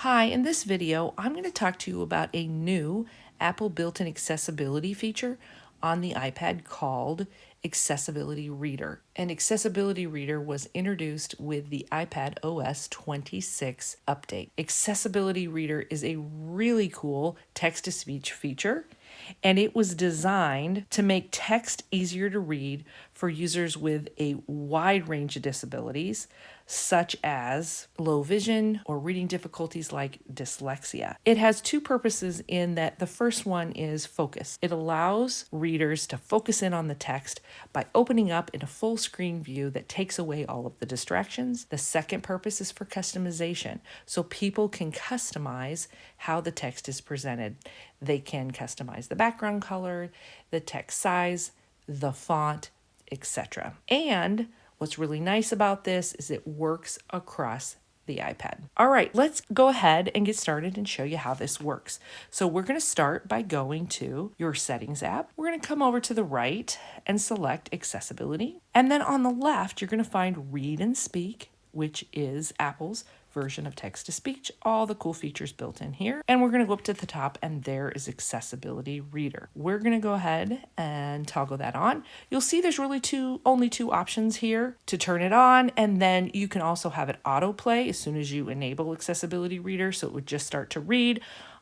Hi, in this video, I'm going to talk to you about a new Apple built-in accessibility feature on the iPad called Accessibility Reader. And Accessibility Reader was introduced with the iPad OS 26 update. Accessibility Reader is a really cool text-to-speech feature, and it was designed to make text easier to read for users with a wide range of disabilities, such as low vision or reading difficulties like dyslexia. It has two purposes in that the first one is focus. It allows readers to focus in on the text by opening up in a full screen view that takes away all of the distractions. The second purpose is for customization, so people can customize how the text is presented. They can customize the background color, the text size, the font, etc. And what's really nice about this is it works across the iPad. All right, let's go ahead and get started and show you how this works. So we're going to start by going to your settings app. We're going to come over to the right and select accessibility. And then on the left, you're going to find read and speak, which is Apple's version of text-to-speech, all the cool features built in here. And we're gonna go up to the top and there is Accessibility Reader. We're gonna go ahead and toggle that on. You'll see there's really only two options here to turn it on, and then you can also have it autoplay as soon as you enable Accessibility Reader, so it would just start to read.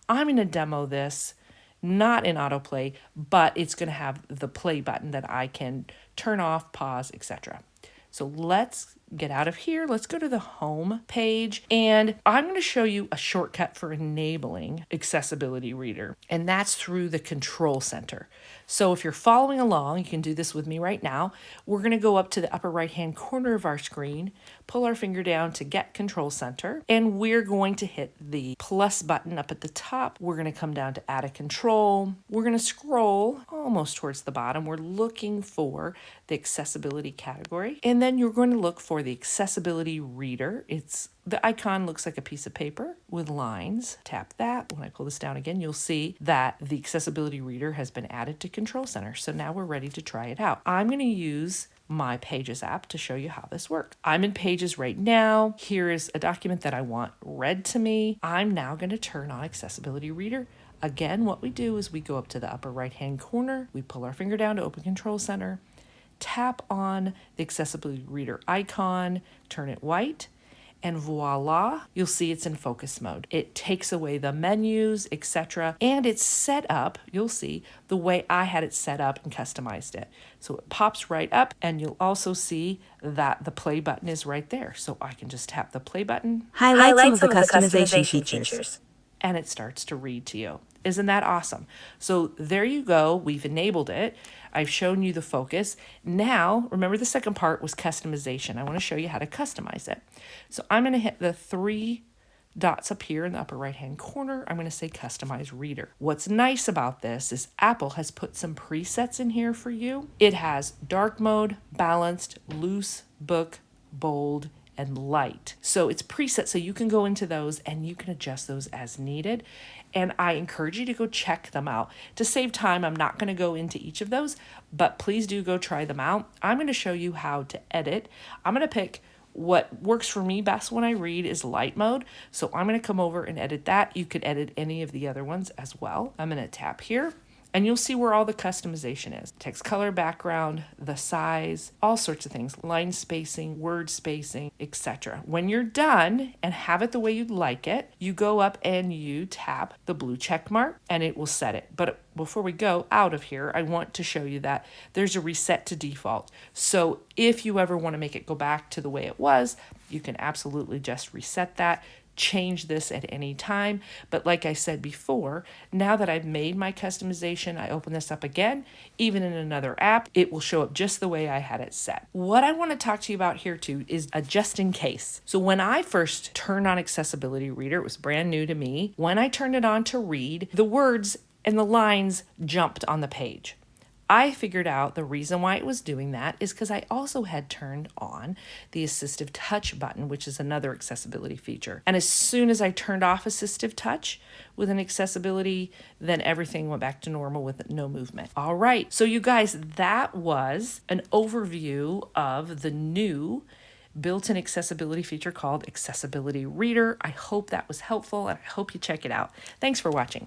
I'm gonna demo this not in autoplay, but it's gonna have the play button that I can turn off, pause, etc. So let's get out of here. Let's go to the home page, and I'm going to show you a shortcut for enabling Accessibility Reader, and that's through the Control Center. So if you're following along, you can do this with me right now. We're going to go up to the upper right-hand corner of our screen, pull our finger down to get Control Center, and we're going to hit the plus button up at the top. We're going to come down to Add a Control. We're going to scroll almost towards the bottom. We're looking for the accessibility category, and then you're going to look for the Accessibility Reader. The icon looks like a piece of paper with lines. Tap that. When I pull this down again, you'll see that the Accessibility Reader has been added to Control Center. So now we're ready to try it out. I'm going to use my Pages app to show you how this works. I'm in Pages right now. Here is a document that I want read to me. I'm now going to turn on Accessibility Reader. Again, what we do is we go up to the upper right-hand corner. We pull our finger down to open Control Center. Tap on the Accessibility Reader icon, turn it white, and voila, you'll see it's in focus mode. It takes away the menus, etc., and it's set up, you'll see, the way I had it set up and customized it. So it pops right up, and you'll also see that the play button is right there. So I can just tap the play button. Highlight some of the customization features. And it starts to read to you. Isn't that awesome? So there you go. We've enabled it. I've shown you the focus. Now, remember the second part was customization. I want to show you how to customize it. So I'm going to hit the three dots up here in the upper right-hand corner. I'm going to say Customize Reader. What's nice about this is Apple has put some presets in here for you. It has dark mode, balanced, loose, book, bold, and light. So it's preset, so you can go into those and you can adjust those as needed. And I encourage you to go check them out. To save time, I'm not going to go into each of those, but please do go try them out. I'm going to show you how to edit. I'm going to pick what works for me best when I read is light mode. So I'm going to come over and edit that. You could edit any of the other ones as well. I'm going to tap here. And you'll see where all the customization is. Text color, background, the size, all sorts of things, line spacing, word spacing, etc. When you're done and have it the way you'd like it, you go up and you tap the blue check mark and it will set it. But before we go out of here, I want to show you that there's a reset to default. So if you ever want to make it go back to the way it was, you can absolutely just reset that. Change this at any time. But like I said before, now that I've made my customization, I open this up again, even in another app, it will show up just the way I had it set. What I want to talk to you about here too is a just in case. So when I first turned on Accessibility Reader, it was brand new to me. When I turned it on to read, the words and the lines jumped on the page. I figured out the reason why it was doing that is because I also had turned on the assistive touch button, which is another accessibility feature. And as soon as I turned off assistive touch with an accessibility, then everything went back to normal with no movement. All right, so you guys, that was an overview of the new built-in accessibility feature called Accessibility Reader. I hope that was helpful, and I hope you check it out. Thanks for watching.